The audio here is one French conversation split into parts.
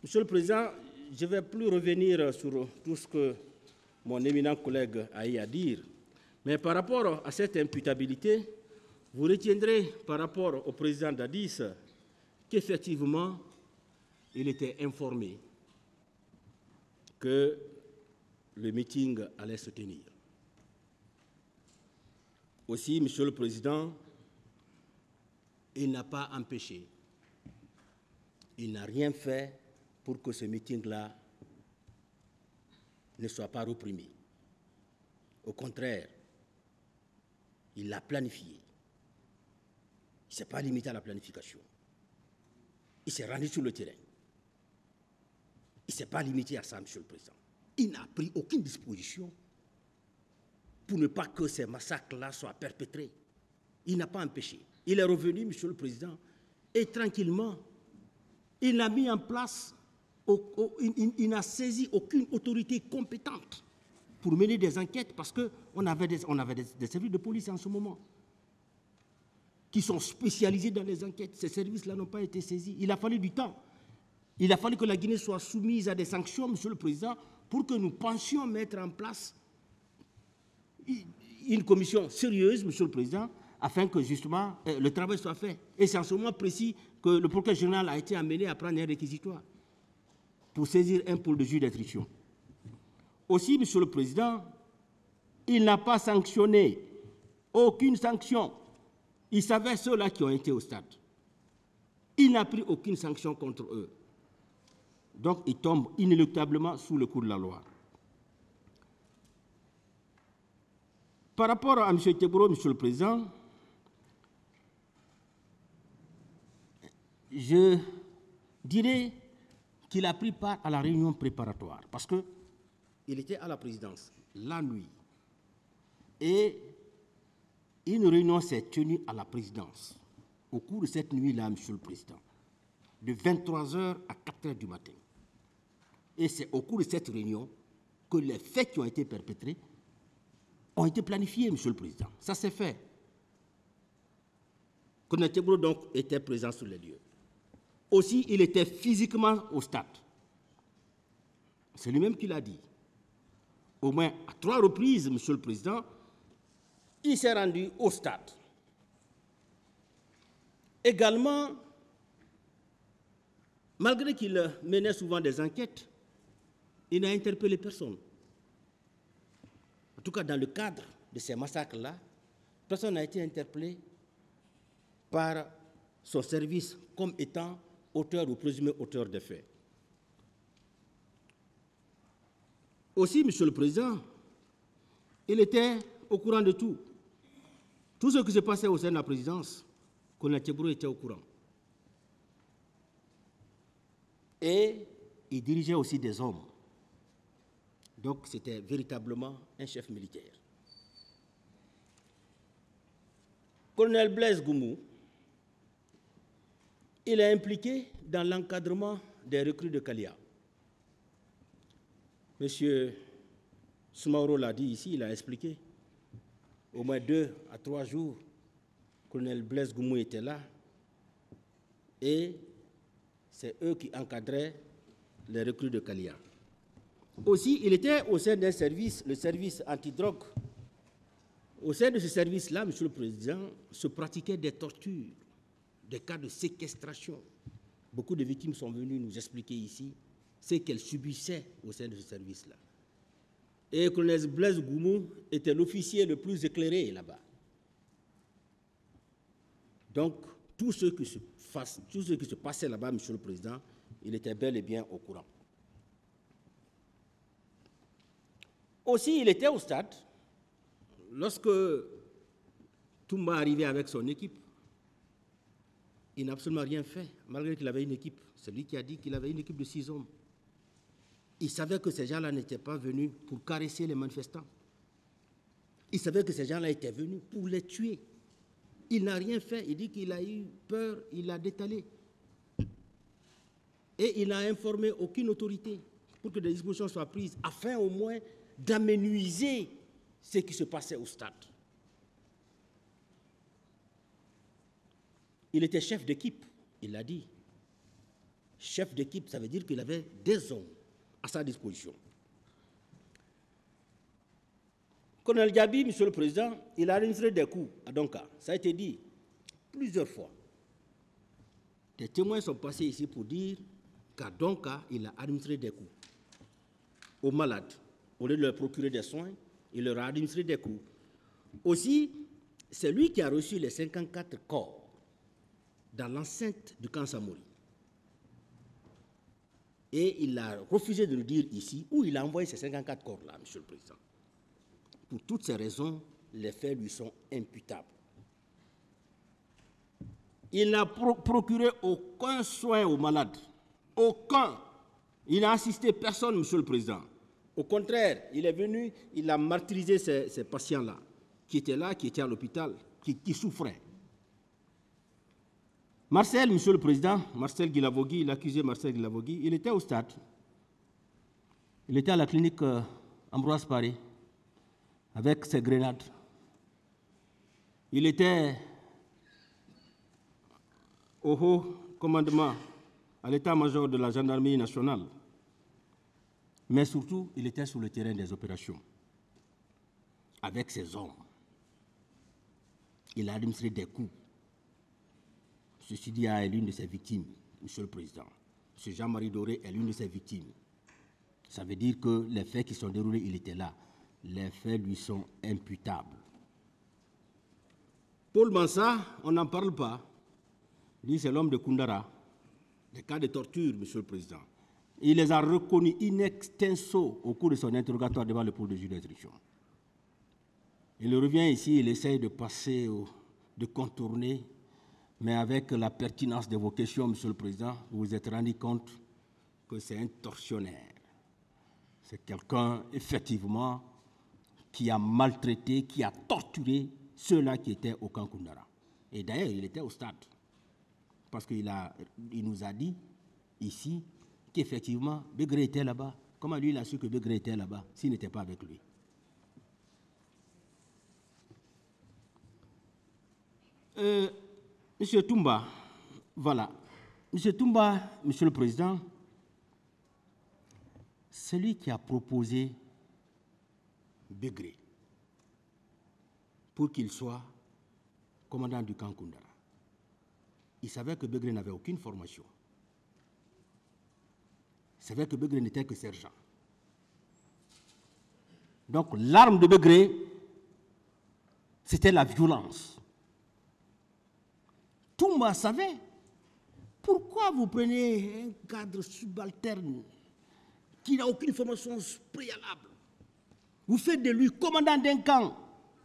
Monsieur le Président, je ne vais plus revenir sur tout ce que mon éminent collègue a eu à dire, mais par rapport à cette imputabilité, vous retiendrez par rapport au président Dadis qu'effectivement, il était informé que le meeting allait se tenir. Aussi, Monsieur le Président, il n'a pas empêché, il n'a rien fait pour que ce meeting-là ne soit pas reprimé. Au contraire, il l'a planifié. Il ne s'est pas limité à la planification. Il s'est rendu sur le terrain. Il ne s'est pas limité à ça, Monsieur le Président. Il n'a pris aucune disposition pour ne pas que ces massacres-là soient perpétrés. Il n'a pas empêché. Il est revenu, Monsieur le Président, et tranquillement, il n'a mis en place, il n'a saisi aucune autorité compétente pour mener des enquêtes, parce qu'on avait des services de police en ce moment qui sont spécialisés dans les enquêtes. Ces services-là n'ont pas été saisis. Il a fallu du temps. Il a fallu que la Guinée soit soumise à des sanctions, Monsieur le Président, pour que nous pensions mettre en place une commission sérieuse, Monsieur le Président, afin que justement le travail soit fait. Et c'est en ce moment précis que le procureur général a été amené à prendre un réquisitoire pour saisir un pôle de juge d'instruction. Aussi, Monsieur le Président, il n'a pas sanctionné, aucune sanction. Il savait ceux-là qui ont été au stade. Il n'a pris aucune sanction contre eux. Donc, il tombe inéluctablement sous le coup de la loi. Par rapport à M. Teboro, Monsieur le Président, je dirais qu'il a pris part à la réunion préparatoire parce qu'il était à la présidence la nuit. Et une réunion s'est tenue à la présidence au cours de cette nuit-là, Monsieur le Président, de 23h à 4h du matin. Et c'est au cours de cette réunion que les faits qui ont été perpétrés ont été planifiés, Monsieur le Président. Ça s'est fait. Colonel Teboro, donc, était présent sur les lieux. Aussi, il était physiquement au stade. C'est lui-même qui l'a dit. Au moins à 3 reprises, Monsieur le Président, il s'est rendu au stade. Également, malgré qu'il menait souvent des enquêtes, il n'a interpellé personne. En tout cas, dans le cadre de ces massacres-là, personne n'a été interpellé par son service comme étant auteur ou présumé auteur des faits. Aussi, Monsieur le Président, il était au courant de tout. Tout ce qui se passait au sein de la présidence, Colonel Teboro était au courant. Et il dirigeait aussi des hommes. Donc, c'était véritablement un chef militaire. Colonel Blaise Goumou, il est impliqué dans l'encadrement des recrues de Kalia. Monsieur Soumaoro l'a dit ici, il a expliqué. Au moins 2 à 3 jours, Colonel Blaise Goumou était là et c'est eux qui encadraient les recrues de Kalia. Aussi, il était au sein d'un service, le service antidrogue. Au sein de ce service-là, Monsieur le Président, se pratiquaient des tortures, des cas de séquestration. Beaucoup de victimes sont venues nous expliquer ici ce qu'elles subissaient au sein de ce service-là. Et le colonel Blaise Goumou était l'officier le plus éclairé là-bas. Donc, tout ce qui se passait là-bas, Monsieur le Président, il était bel et bien au courant. Aussi, il était au stade lorsque Toumba arrivait avec son équipe. Il n'a absolument rien fait, malgré qu'il avait une équipe. C'est lui qui a dit qu'il avait une équipe de 6 hommes. Il savait que ces gens-là n'étaient pas venus pour caresser les manifestants. Il savait que ces gens-là étaient venus pour les tuer. Il n'a rien fait. Il dit qu'il a eu peur, il l'a détalé. Et il n'a informé aucune autorité pour que des dispositions soient prises, afin au moins d'amenuiser ce qui se passait au stade. Il était chef d'équipe, il l'a dit. chef d'équipe, ça veut dire qu'il avait des hommes à sa disposition. Colonel Diaby, Monsieur le Président, il a administré des coups à Donka. Ça a été dit plusieurs fois. Des témoins sont passés ici pour dire qu'à Donka, il a administré des coups aux malades. Au lieu de leur procurer des soins, il leur a administré des coups. Aussi, c'est lui qui a reçu les 54 corps dans l'enceinte du camp Samori. Et il a refusé de le dire ici, où il a envoyé ces 54 corps-là, Monsieur le Président. Pour toutes ces raisons, les faits lui sont imputables. Il n'a procuré aucun soin aux malades. Aucun. Il n'a assisté personne, Monsieur le Président. Au contraire, il est venu, il a martyrisé ces patients-là, qui étaient là, qui étaient à l'hôpital, qui souffraient. Marcel, Monsieur le Président, Marcel Guilavogui, l'accusé Marcel Guilavogui, il était au stade. Il était à la clinique Ambroise Paré, avec ses grenades. Il était au haut commandement, à l'état-major de la gendarmerie nationale. Mais surtout, il était sur le terrain des opérations, avec ses hommes. Il a administré des coups. Ceci dit est l'une de ses victimes, Monsieur le Président. M. Jean-Marie Doré est l'une de ses victimes. Ça veut dire que les faits qui sont déroulés, il était là. Les faits lui sont imputables. Paul Mansa, on n'en parle pas. Lui, c'est l'homme de Koundara. Les cas de torture, Monsieur le Président. Il les a reconnus in extenso au cours de son interrogatoire devant le pôle de juge d'instruction. Il revient ici, il essaye de passer, de contourner, mais avec la pertinence de vos questions, Monsieur le Président, vous vous êtes rendu compte que c'est un tortionnaire. C'est quelqu'un, effectivement, qui a maltraité, qui a torturé ceux-là qui étaient au camp Koundara. Et d'ailleurs, il était au stade. Parce qu'il nous a dit, ici, qu'effectivement, Begré était là-bas. Comment lui, il a su que Begré était là-bas, s'il n'était pas avec lui? Monsieur Toumba, voilà. Monsieur Toumba, Monsieur le Président, c'est lui qui a proposé Begré pour qu'il soit commandant du camp Koundara. Il savait que Begré n'avait aucune formation. Il savait que Begré n'était que sergent. Donc l'arme de Begré, c'était la violence. Toumba savait. Pourquoi vous prenez un cadre subalterne qui n'a aucune formation préalable? Vous faites de lui commandant d'un camp.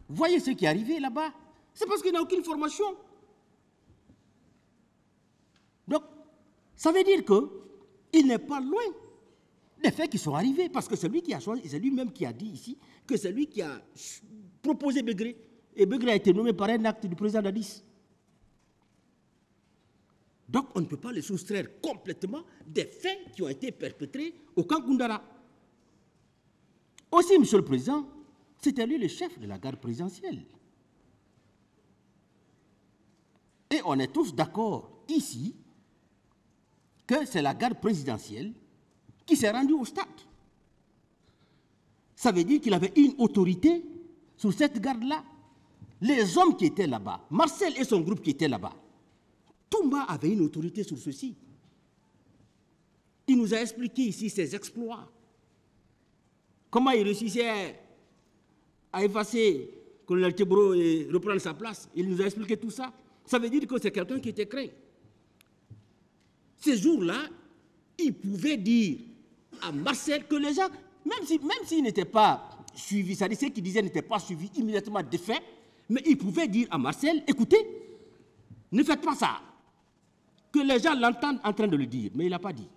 Voyez ce qui est arrivé là-bas. C'est parce qu'il n'a aucune formation. Donc, ça veut dire qu'il n'est pas loin des faits qui sont arrivés, parce que c'est lui qui a choisi, c'est lui-même qui a dit ici que c'est lui qui a proposé Begré, et Begré a été nommé par un acte du président Dadis. Donc, on ne peut pas le soustraire complètement des faits qui ont été perpétrés au camp Koundara. Aussi, Monsieur le Président, c'était lui le chef de la garde présidentielle. Et on est tous d'accord ici que c'est la garde présidentielle qui s'est rendue au stade. Ça veut dire qu'il avait une autorité sur cette garde-là. Les hommes qui étaient là-bas, Marcel et son groupe qui étaient là-bas, Toumba avait une autorité sur ceci. Il nous a expliqué ici ses exploits. Comment il réussissait à effacer Colonel Tebro et reprendre sa place. Il nous a expliqué tout ça. Ça veut dire que c'est quelqu'un qui était craint. Ces jours-là, il pouvait dire à Marcel que les gens, même s'ils n'étaient pas suivis, c'est-à-dire ceux qui disaient n'étaient pas suivis immédiatement des faits, mais il pouvait dire à Marcel, écoutez, ne faites pas ça. Que les gens l'entendent en train de le dire, mais il n'a pas dit.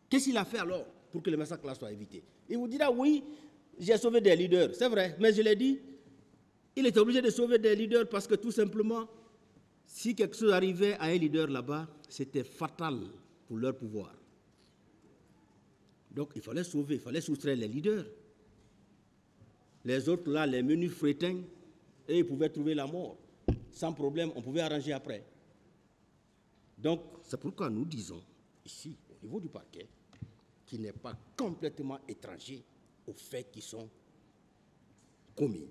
Qu'est-ce qu'il a fait alors pour que le massacre-là soit évité? Il vous dira, oui, j'ai sauvé des leaders, c'est vrai, mais je l'ai dit, il était obligé de sauver des leaders parce que tout simplement, si quelque chose arrivait à un leader là-bas, c'était fatal pour leur pouvoir. Donc il fallait sauver, il fallait soustraire les leaders. Les autres là, les menus frétins, et ils pouvaient trouver la mort. Sans problème, on pouvait arranger après. Donc, c'est pourquoi nous disons, ici, au niveau du parquet, qu'il n'est pas complètement étranger aux faits qui sont commis.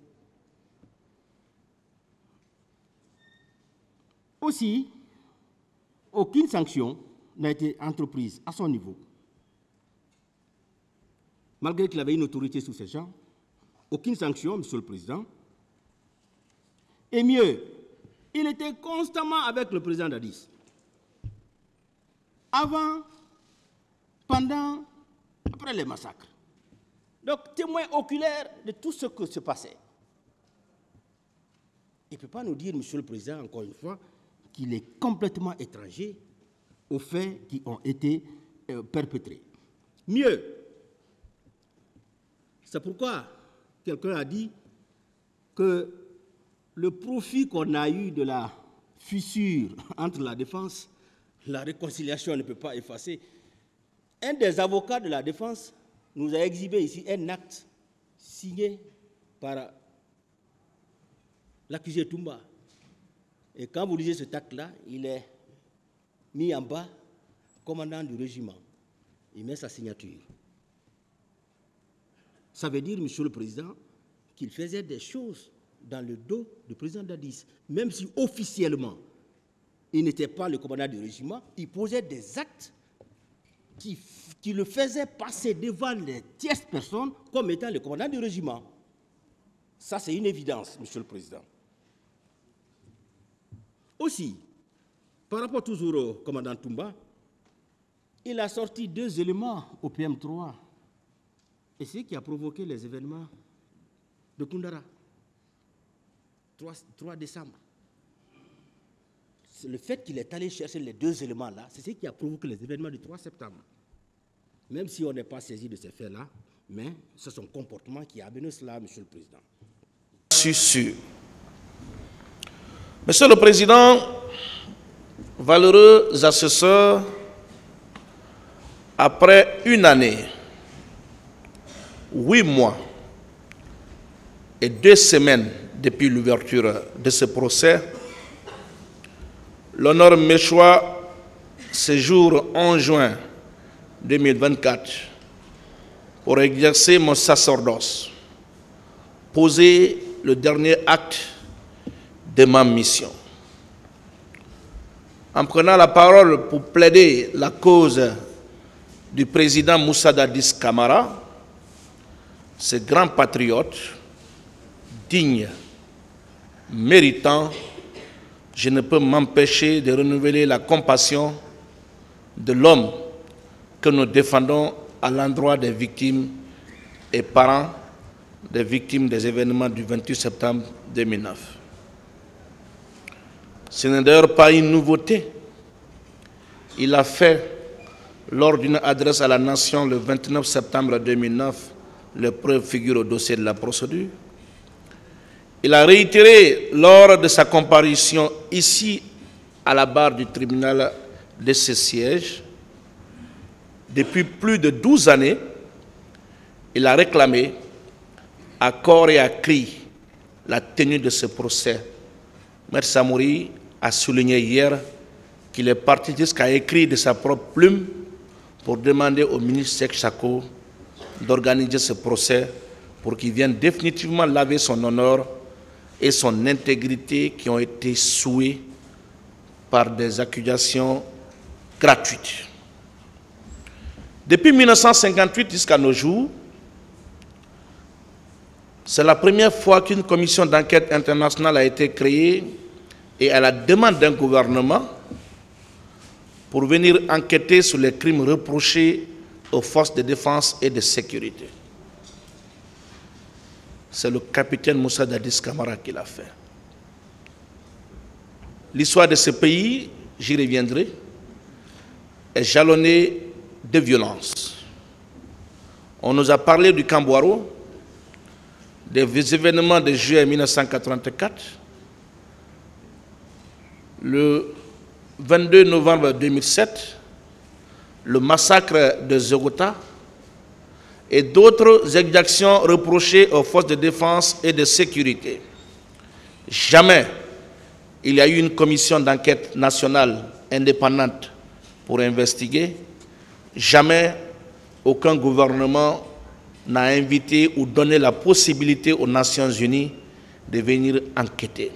Aussi, aucune sanction n'a été entreprise à son niveau. Malgré qu'il avait une autorité sur ces gens, aucune sanction, Monsieur le Président. Et mieux, il était constamment avec le président Dadis. Avant, pendant, après les massacres. Donc, témoin oculaire de tout ce qui se passait. Il ne peut pas nous dire, Monsieur le Président, encore une fois, qu'il est complètement étranger aux faits qui ont été perpétrés. Mieux, c'est pourquoi quelqu'un a dit que le profit qu'on a eu de la fissure entre la défense, la réconciliation ne peut pas effacer. Un des avocats de la défense nous a exhibé ici un acte signé par l'accusé Toumba. Et quand vous lisez cet acte-là, il est mis en bas, commandant du régiment. Il met sa signature. Ça veut dire, Monsieur le Président, qu'il faisait des choses dans le dos du président Dadis. Même si officiellement, il n'était pas le commandant du régiment, il posait des actes qui le faisaient passer devant les tierces personnes comme étant le commandant du régiment. Ça, c'est une évidence, Monsieur le Président. Aussi, par rapport toujours au commandant Toumba, il a sorti 2 éléments au PM3. Et c'est ce qui a provoqué les événements de Koundara. 3 décembre. C'est le fait qu'il est allé chercher les 2 éléments-là, c'est ce qui a provoqué les événements du 3 septembre. Même si on n'est pas saisi de ces faits-là, mais c'est son comportement qui a amené cela, Monsieur le Président. Je suis sûr. Monsieur le Président, valeureux assesseurs, après une année, 8 mois et 2 semaines depuis l'ouverture de ce procès, l'honneur Méchois, ce jour 11 juin 2024, pour exercer mon sacerdoce, poser le dernier acte de ma mission. En prenant la parole pour plaider la cause du président Moussa Dadis Camara, ce grand patriote, digne, méritant, je ne peux m'empêcher de renouveler la compassion de l'homme que nous défendons à l'endroit des victimes et parents des victimes des événements du 28 septembre 2009. Ce n'est d'ailleurs pas une nouveauté. Il a fait, lors d'une adresse à la nation le 29 septembre 2009, les preuves figurent au dossier de la procédure. Il a réitéré lors de sa comparution ici à la barre du tribunal de ce siège. Depuis plus de 12 années, il a réclamé à corps et à cri la tenue de ce procès. Maître Samori a souligné hier qu'il est parti jusqu'à écrire de sa propre plume pour demander au ministre Seck Chako d'organiser ce procès pour qu'il vienne définitivement laver son honneur et son intégrité qui ont été souillés par des accusations gratuites. Depuis 1958 jusqu'à nos jours, c'est la première fois qu'une commission d'enquête internationale a été créée et à la demande d'un gouvernement pour venir enquêter sur les crimes reprochés aux forces de défense et de sécurité. C'est le capitaine Moussa Dadis Camara qui l'a fait. L'histoire de ce pays, j'y reviendrai, est jalonnée de violence. On nous a parlé du Cambouaro, des événements de juillet 1984, le 22 novembre 2007, le massacre de Zogota et d'autres exactions reprochées aux forces de défense et de sécurité. Jamais il y a eu une commission d'enquête nationale indépendante pour investiguer. Jamais aucun gouvernement n'a invité ou donné la possibilité aux Nations Unies de venir enquêter.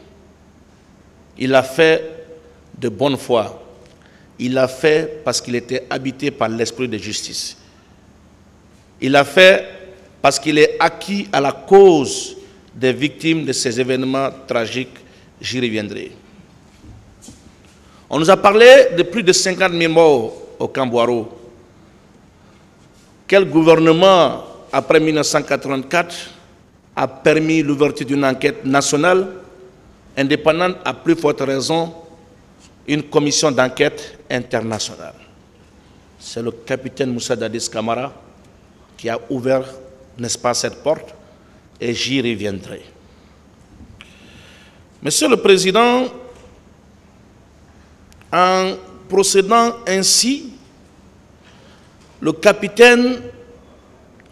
Il l'a fait de bonne foi. Il l'a fait parce qu'il était habité par l'esprit de justice. Il l'a fait parce qu'il est acquis à la cause des victimes de ces événements tragiques. J'y reviendrai. On nous a parlé de plus de 50 000 morts au Camp-Boiro. Quel gouvernement, après 1984, a permis l'ouverture d'une enquête nationale indépendante, à plus forte raison, une commission d'enquête internationale? C'est le capitaine Moussa Dadis Camara qui a ouvert, n'est-ce pas, cette porte, et j'y reviendrai. Monsieur le Président, en procédant ainsi, le capitaine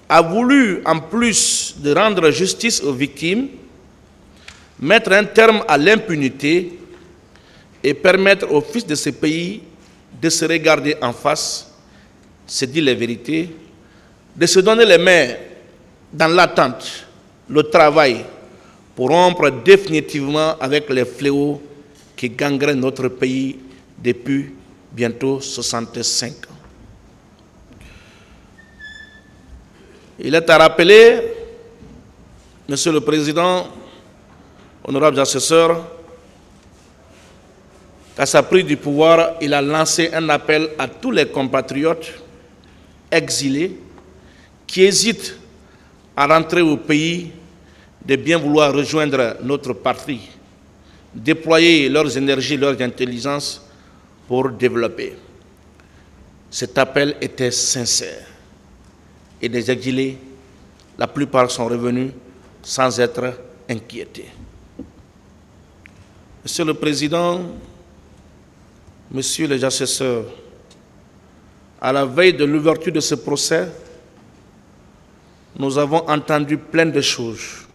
a voulu, en plus de rendre justice aux victimes, mettre un terme à l'impunité et permettre aux fils de ce pays de se regarder en face, se dire les vérités, de se donner les mains dans l'attente, le travail, pour rompre définitivement avec les fléaux qui gangrènent notre pays depuis bientôt 65 ans. Il est à rappeler, Monsieur le Président, honorables assesseurs, qu'à sa prise du pouvoir, il a lancé un appel à tous les compatriotes exilés qui hésitent à rentrer au pays de bien vouloir rejoindre notre patrie, déployer leurs énergies, leurs intelligences pour développer. Cet appel était sincère. Et des exilés, la plupart sont revenus sans être inquiétés. Monsieur le Président, Messieurs les assesseurs, à la veille de l'ouverture de ce procès, nous avons entendu plein de choses.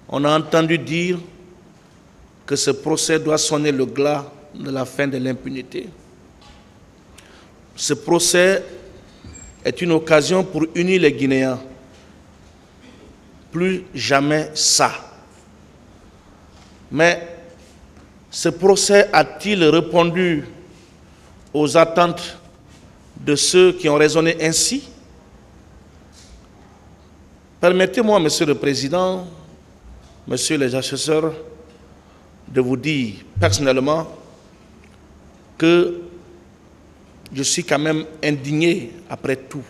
On a entendu dire que ce procès doit sonner le glas de la fin de l'impunité. Ce procès est une occasion pour unir les Guinéens. Plus jamais ça. Mais ce procès a-t-il répondu aux attentes de ceux qui ont raisonné ainsi? Permettez-moi, Monsieur le Président, Messieurs les assesseurs, de vous dire personnellement que je suis quand même indigné après tout.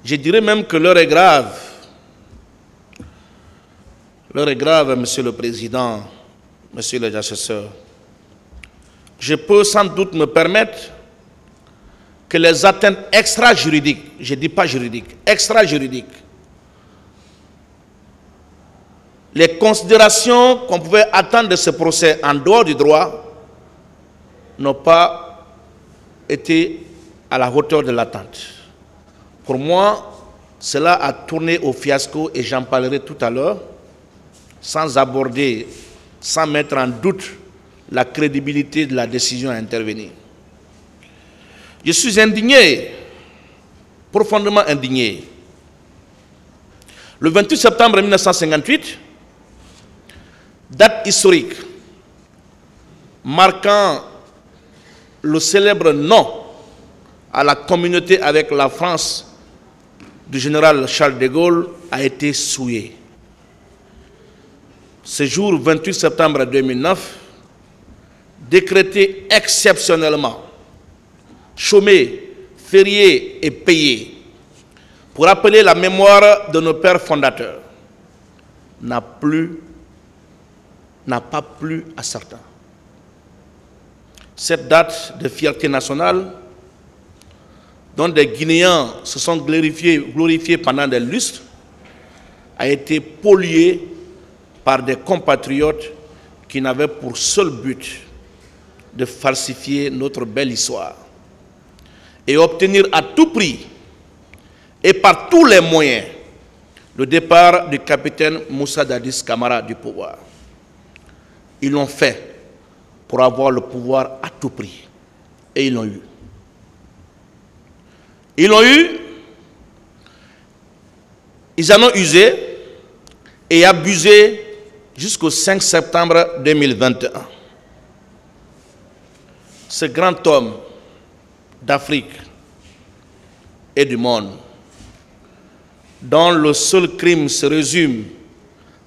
Je dirais même que l'heure est grave. L'heure est grave, Monsieur le Président, Messieurs les assesseurs. Je peux sans doute me permettre que les atteintes extra-juridiques, je ne dis pas juridiques, extra-juridiques, les considérations qu'on pouvait attendre de ce procès en dehors du droit n'ont pas été à la hauteur de l'attente. Pour moi, cela a tourné au fiasco et j'en parlerai tout à l'heure, sans aborder, sans mettre en doute la crédibilité de la décision à intervenir. Je suis indigné, profondément indigné. Le 28 septembre 1958, date historique marquant le célèbre non à la communauté avec la France du général Charles de Gaulle, a été souillé. Ce jour 28 septembre 2009, décrété exceptionnellement, chômé, férié et payé, pour rappeler la mémoire de nos pères fondateurs, n'a pas plu à certains. Cette date de fierté nationale, dont des Guinéens se sont glorifiés pendant des lustres, a été polluée par des compatriotes qui n'avaient pour seul but de falsifier notre belle histoire et obtenir à tout prix et par tous les moyens le départ du capitaine Moussa Dadis Camara du pouvoir. Ils l'ont fait pour avoir le pouvoir à tout prix. Et ils l'ont eu. Ils l'ont eu, ils en ont usé et abusé jusqu'au 5 septembre 2021. Ce grand homme d'Afrique et du monde, dont le seul crime se résume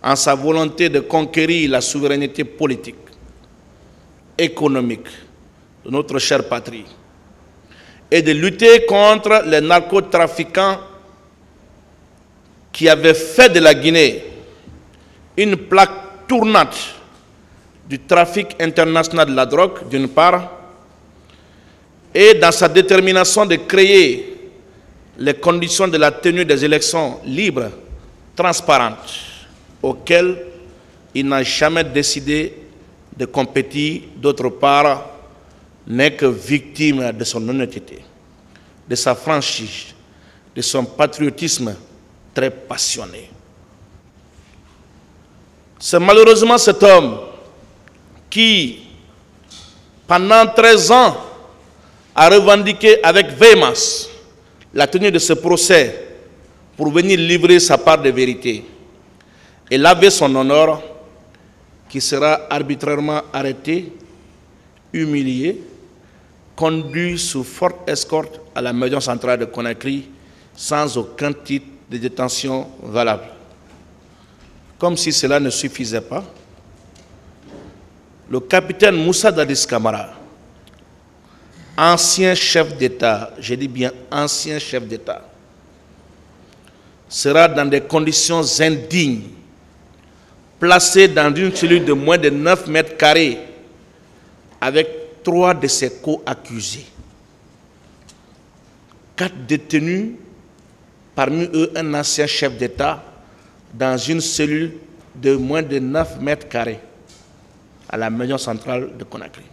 en sa volonté de conquérir la souveraineté politique, économique de notre chère patrie et de lutter contre les narcotrafiquants qui avaient fait de la Guinée une plaque tournante du trafic international de la drogue, d'une part, et dans sa détermination de créer les conditions de la tenue des élections libres, transparentes, auxquelles il n'a jamais décidé de compétir, d'autre part, n'est que victime de son honnêteté, de sa franchise, de son patriotisme très passionné. C'est malheureusement cet homme qui, pendant 13 ans, a revendiqué avec véhémence la tenue de ce procès pour venir livrer sa part de vérité et laver son honneur, qui sera arbitrairement arrêté, humilié, conduit sous forte escorte à la maison centrale de Conakry sans aucun titre de détention valable. Comme si cela ne suffisait pas, le capitaine Moussa Dadis Camara, ancien chef d'État, je dis bien ancien chef d'État, sera dans des conditions indignes, placé dans une cellule de moins de 9 mètres carrés avec 3 de ses co-accusés. 4 détenus, parmi eux un ancien chef d'État, dans une cellule de moins de 9 mètres carrés à la maison centrale de Conakry.